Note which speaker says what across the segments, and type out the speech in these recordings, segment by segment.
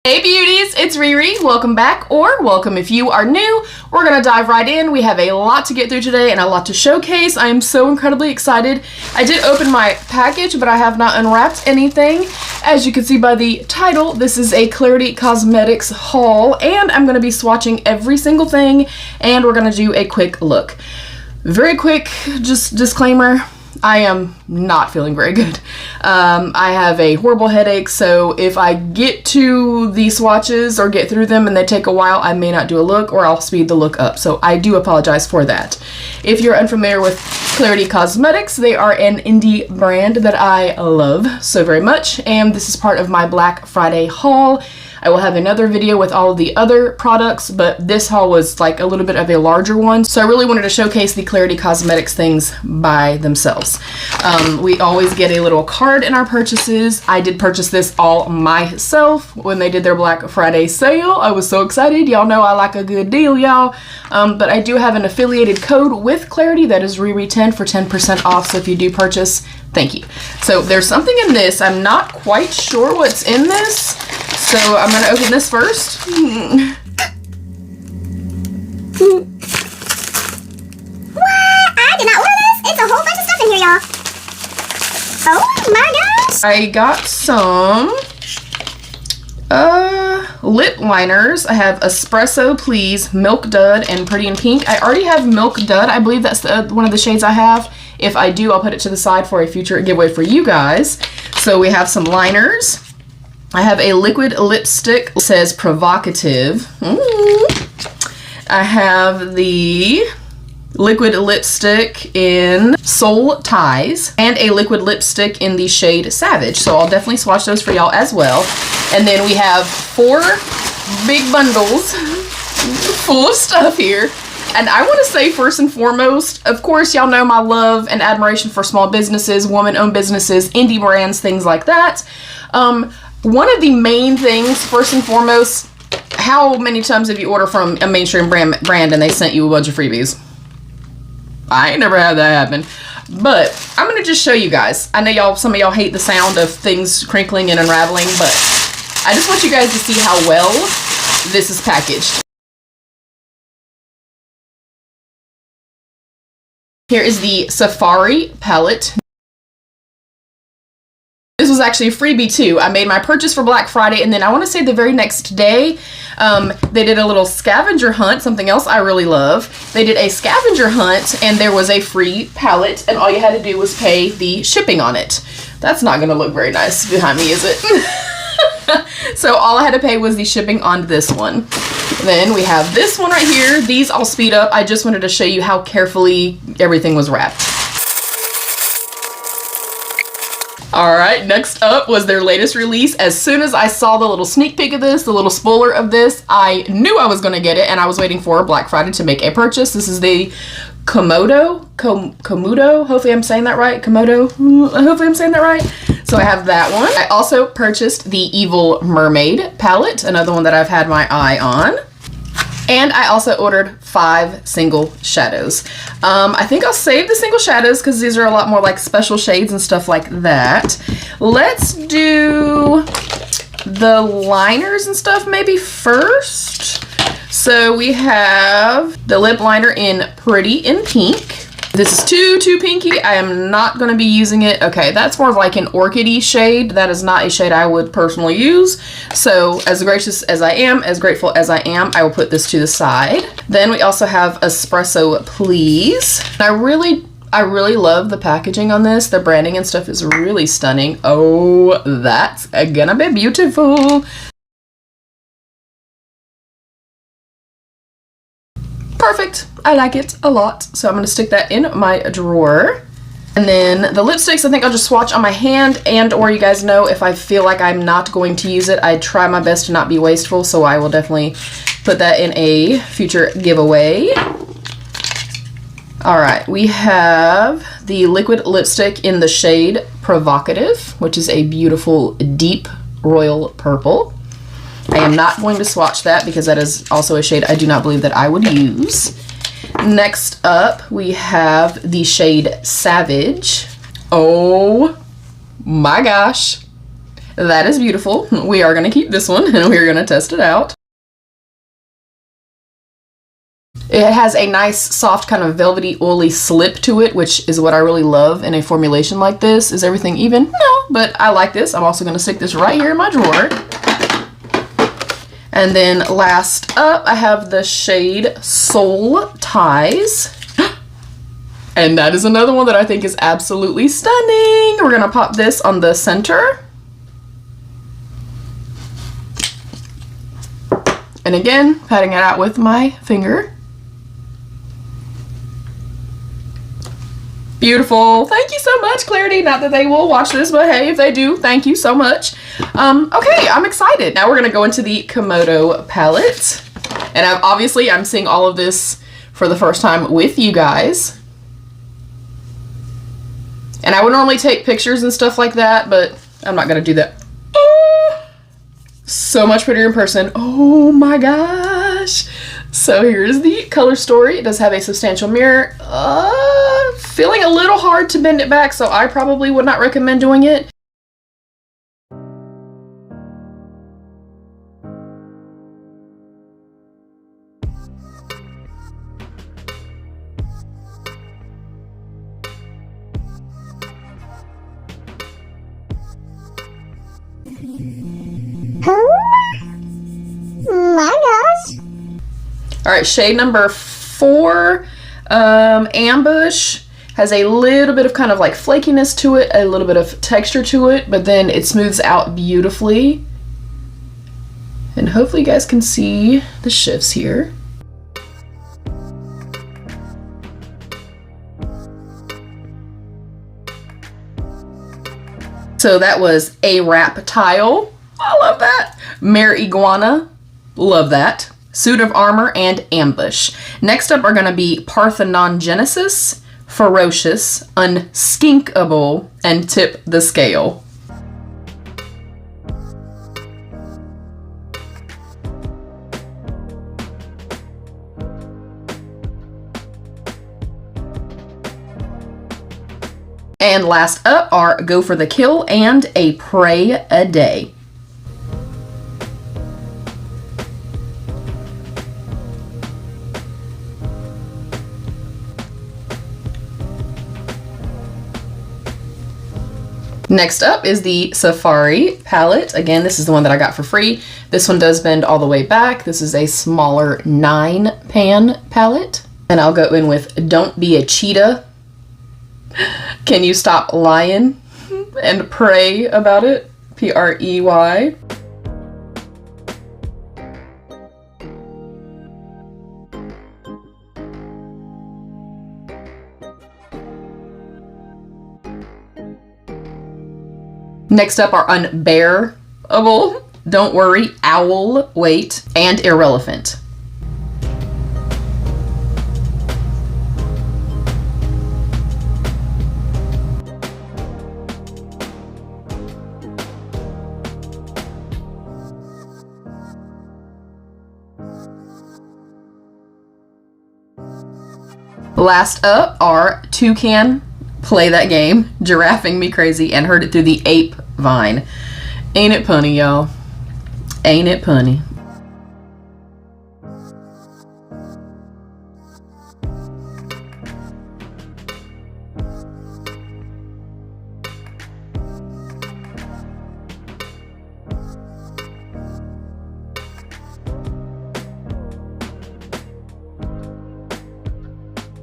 Speaker 1: Hey beauties, it's Riri. Welcome back, or welcome if you are new. We're gonna dive right in. We have a lot to get through today and a lot to showcase. I am so incredibly excited. I did open my package, but I have not unwrapped anything. As you can see by the title, this is a Klarity Kosmetics haul, and I'm gonna be swatching every single thing, and we're gonna do a quick look. Very quick, just disclaimer. I am not feeling very good. I have a horrible headache, so if I get to the swatches or get through them and they take a while, I may not do a look or I'll speed the look up. So I do apologize for that. If you're unfamiliar with Klarity Kosmetics, they are an indie brand that I love so very much, and this is part of my Black Friday haul. I will have another video with all of the other products, but this haul was like a little bit of a larger one. So I really wanted to showcase the Klarity Kosmetics things by themselves. We always get a little card in our purchases. I did purchase this all myself when they did their Black Friday sale. I was so excited. Y'all know I like a good deal, y'all. But I do have an affiliated code with Klarity that is Riri10 for 10% off. So if you do purchase, thank you. So there's something in this. I'm not quite sure what's in this. So I'm gonna open this first.
Speaker 2: What? I did not order this. It's a whole bunch of stuff in here, y'all. Oh my gosh.
Speaker 1: I got some lip liners. I have Espresso Please, Milk Dud, and Pretty in Pink. I already have Milk Dud. I believe that's one of the shades I have. If I do, I'll put it to the side for a future giveaway for you guys. So we have some liners. I have a liquid lipstick, it says Provocative. I have the liquid lipstick in Soul Ties and a liquid lipstick in the shade Savage. So I'll definitely swatch those for y'all as well. And then we have 4 big bundles full of stuff here. And I want to say first and foremost, of course, y'all know my love and admiration for small businesses, woman-owned businesses, indie brands, things like that. One of the main things, first and foremost, how many times have you ordered from a mainstream brand and they sent you a bunch of freebies? I ain't never had that happen. But I'm going to just show you guys. I know some of y'all hate the sound of things crinkling and unraveling, but I just want you guys to see how well this is packaged. Here is the Safari palette. This was actually a freebie too. I made my purchase for Black Friday, and then I want to say the very next day, they did a little scavenger hunt, something else I really love. They did a scavenger hunt, and there was a free palette, and all you had to do was pay the shipping on it. That's not going to look very nice behind me, is it? So all I had to pay was the shipping on this one. Then we have this one right here. These I'll speed up. I just wanted to show you how carefully everything was wrapped. Alright, next up was their latest release. As soon as I saw the little sneak peek of this, the little spoiler of this, I knew I was going to get it, and I was waiting for Black Friday to make a purchase. This is the Komodo? Hopefully I'm saying that right. Komodo? Hopefully I'm saying that right. So I have that one. I also purchased the Evil Mermaid palette, another one that I've had my eye on. And I also ordered 5 single shadows. I think I'll save the single shadows because these are a lot more like special shades and stuff like that. Let's do the liners and stuff maybe first. So we have the lip liner in Pretty in Pink. This is too pinky. I am not going to be using it. Okay, that's more of like an orchidy shade. That is not a shade I would personally use. So as gracious as I am, as grateful as I am, I will put this to the side. Then we also have Espresso Please. I really love the packaging on this. The branding and stuff is really stunning. Oh, that's gonna be beautiful. Perfect. I like it a lot. So I'm going to stick that in my drawer. And then the lipsticks, I think I'll just swatch on my hand, and or you guys know if I feel like I'm not going to use it, I try my best to not be wasteful, so I will definitely put that in a future giveaway. Alright, we have the liquid lipstick in the shade Provocative, which is a beautiful deep royal purple. I am not going to swatch that because that is also a shade I do not believe that I would use. Next up, we have the shade Savage. Oh my gosh. That is beautiful. We are going to keep this one and we're going to test it out. It has a nice, soft, kind of velvety, oily slip to it, which is what I really love in a formulation like this. Is everything even? No, but I like this. I'm also going to stick this right here in my drawer. And then last up, I have the shade Soul Ties. And that is another one that I think is absolutely stunning. We're going to pop this on the center. And again, patting it out with my finger. Beautiful. Thank you so much, Klarity. Not that they will watch this, but hey, if they do, thank you so much. Okay, I'm excited. Now we're going to go into the Komodo palette. And I'm seeing all of this for the first time with you guys. And I would normally take pictures and stuff like that, but I'm not going to do that. Oh, so much prettier in person. Oh my gosh. So here's the color story. It does have a substantial mirror. Feeling a little hard to bend it back, so I probably would not recommend doing it.
Speaker 2: Oh my gosh.
Speaker 1: All right, shade number 4, Ambush. Has a little bit of kind of like flakiness to it, a little bit of texture to it, but then it smooths out beautifully. And hopefully you guys can see the shifts here. So that was A Wrap Tile. I love that. Mare Iguana. Love that. Suit of Armor and Ambush. Next up are going to be Parthenon Genesis, Ferocious, Unskinkable, and Tip the Scale. And last up are Go for the Kill and A Pray a Day. Next up is the Safari palette. Again, this is the one that I got for free. This one does bend all the way back. This is a smaller 9-pan palette. And I'll go in with Don't Be a Cheetah. Can you stop lying? And pray about it. P-R-E-Y. Next up are Unbearable, Don't Worry, Owl, Wait, and Irrelevant. Last up are Toucan, Play That Game, Giraffing Me Crazy, and Heard It Through the Ape Vine. Ain't it punny, y'all? Ain't it punny?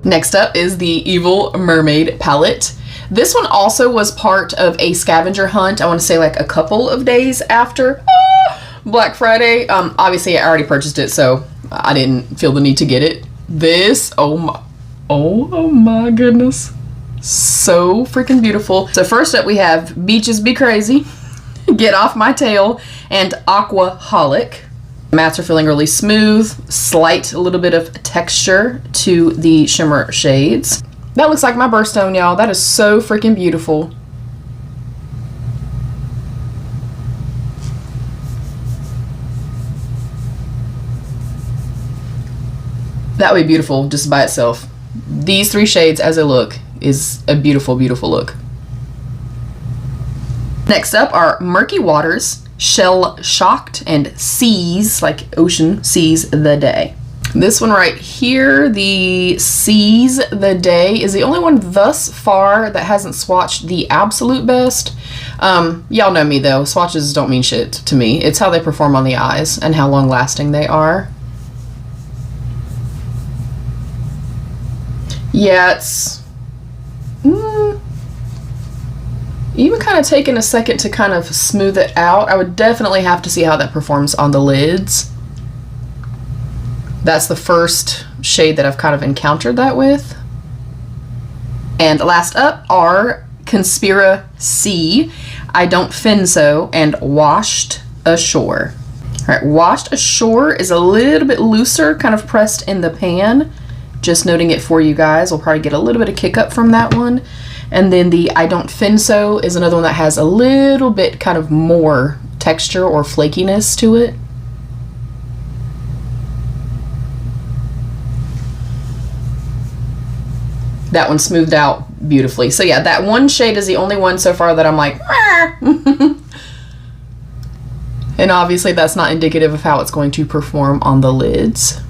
Speaker 1: Next up is the Evil Mermaid palette. This one also was part of a scavenger hunt, I want to say like a couple of days after Black Friday. Obviously I already purchased it, so I didn't feel the need to get it. This, oh my goodness. So freaking beautiful. So first up we have Beaches Be Crazy, Get Off My Tail, and Aquaholic. Mattes are feeling really smooth, slight a little bit of texture to the shimmer shades. That looks like my birthstone, y'all. That is so freaking beautiful. That would be beautiful just by itself. These 3 shades as a look is a beautiful, beautiful look. Next up are Murky Waters, Shell Shocked, and Seize, like ocean, Seize the Day. This one right here, the Seize the Day, is the only one thus far that hasn't swatched the absolute best. Y'all know me though, swatches don't mean shit to me. It's how they perform on the eyes and how long lasting they are. Yeah, it's even kind of taking a second to kind of smooth it out. I would definitely have to see how that performs on the lids. That's the first shade that I've kind of encountered that with. And last up are Conspiracy, I Don't Fin So, and Washed Ashore. Alright, Washed Ashore is a little bit looser, kind of pressed in the pan. Just noting it for you guys. We'll probably get a little bit of kick up from that one. And then the I Don't Fin So is another one that has a little bit kind of more texture or flakiness to it. That one smoothed out beautifully. So yeah, that one shade is the only one so far that I'm like, and obviously that's not indicative of how it's going to perform on the lids.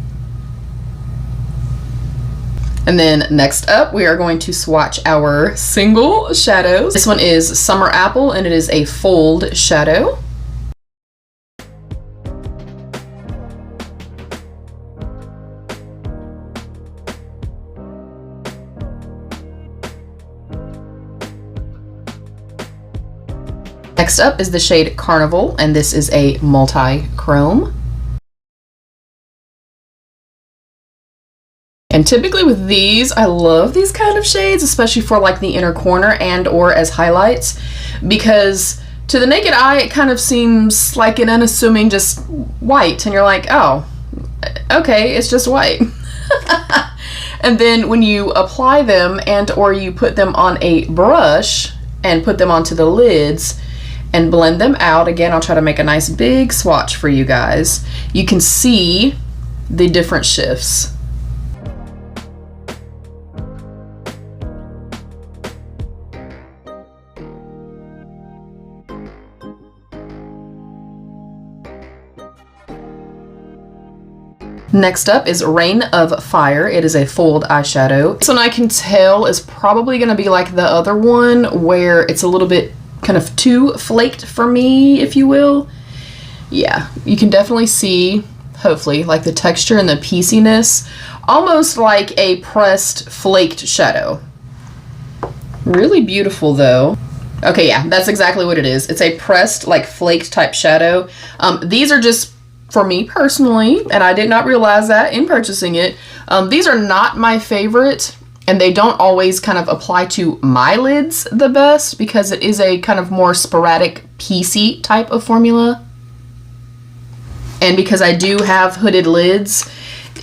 Speaker 1: And then next up, we are going to swatch our single shadows. This one is Summer Apple, and it is a fold shadow. Next up is the shade Carnival, and this is a multi-chrome. And typically with these, I love these kind of shades, especially for like the inner corner and or as highlights, because to the naked eye, it kind of seems like an unassuming just white, and you're like, oh, okay, it's just white. And then when you apply them and or you put them on a brush and put them onto the lids, and blend them out. Again, I'll try to make a nice big swatch for you guys. You can see the different shifts. Next up is Rain of Fire. It is a fold eyeshadow. This one I can tell is probably going to be like the other one, where it's a little bit kind of too flaked for me, if you will. Yeah, you can definitely see, hopefully, like the texture and the pieciness, almost like a pressed flaked shadow. Really beautiful though. Okay, yeah, that's exactly what it is. It's a pressed, like flaked type shadow. These are just, for me personally, and I did not realize that in purchasing it, these are not my favorite. And they don't always kind of apply to my lids the best, because it is a kind of more sporadic, piecey type of formula. And because I do have hooded lids,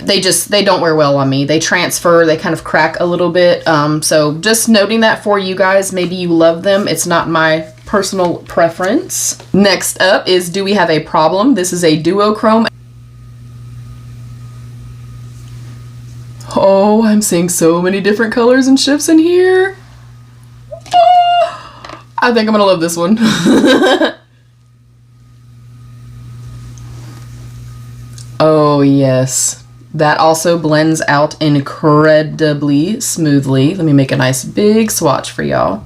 Speaker 1: they don't wear well on me. They transfer, they kind of crack a little bit. So just noting that for you guys, maybe you love them. It's not my personal preference. Next up is Do We Have a Problem? This is a duochrome. Oh, I'm seeing so many different colors and shifts in here. Oh, I think I'm gonna love this one. Oh yes, that also blends out incredibly smoothly. Let me make a nice big swatch for y'all.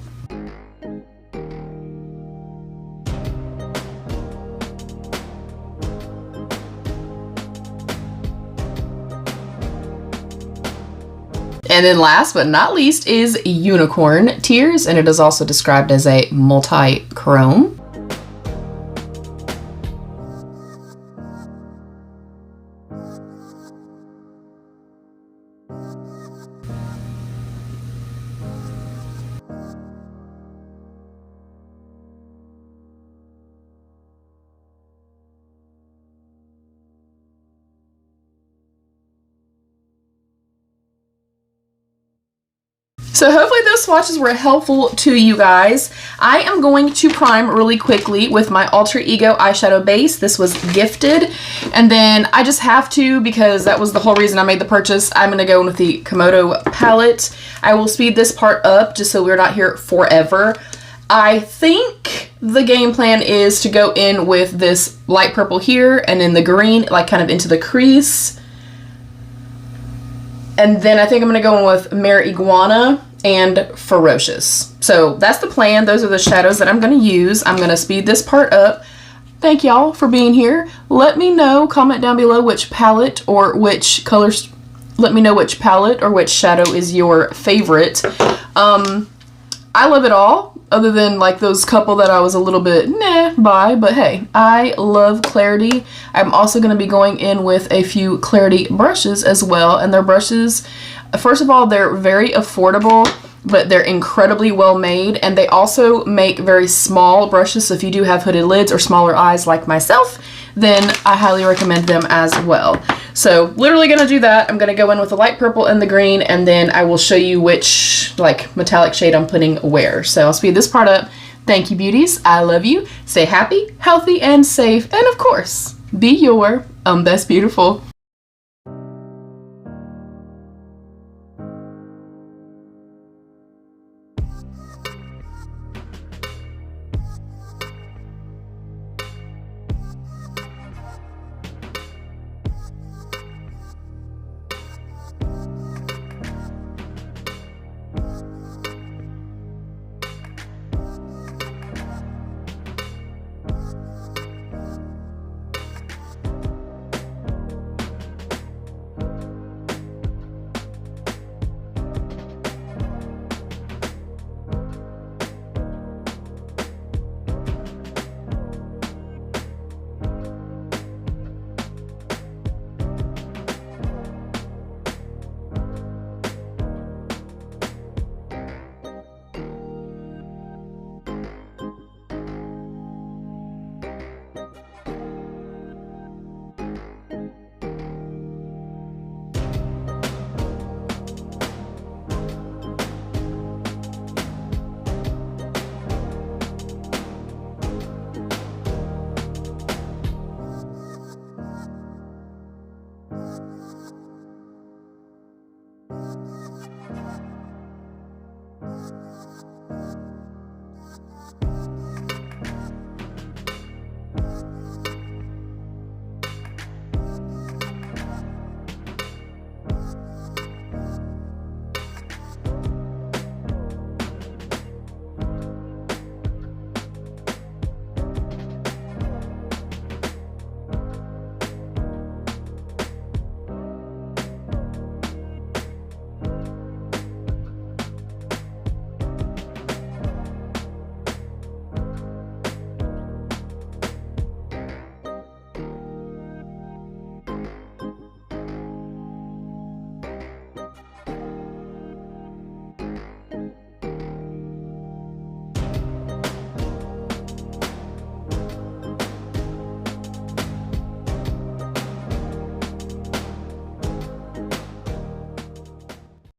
Speaker 1: And then last but not least is Unicorn Tears, and it is also described as a multi-chrome. So hopefully those swatches were helpful to you guys. I am going to prime really quickly with my Alter Ego eyeshadow base. This was gifted, and then I just have to, because that was the whole reason I made the purchase, I'm going to go in with the Komodo palette. I will speed this part up just so we're not here forever. I think the game plan is to go in with this light purple here and then the green, like kind of into the crease. And then I think I'm going to go in with Mare Iguana and Ferocious. So that's the plan. Those are the shadows that I'm going to use. I'm going to speed this part up. Thank y'all for being here. Let me know, comment down below which palette or which colors, let me know which palette or which shadow is your favorite. I love it all, other than like those couple that I was a little bit nah by, but hey, I love Klarity. I'm also going to be going in with a few Klarity brushes as well, and their brushes, first of all, they're very affordable, but they're incredibly well made, and they also make very small brushes, so if you do have hooded lids or smaller eyes like myself, then I highly recommend them as well. So literally gonna do that. I'm gonna go in with the light purple and the green, and then I will show you which like metallic shade I'm putting where. So I'll speed this part up. Thank you, beauties. I love you. Stay happy, healthy, and safe, and of course, be your best beautiful.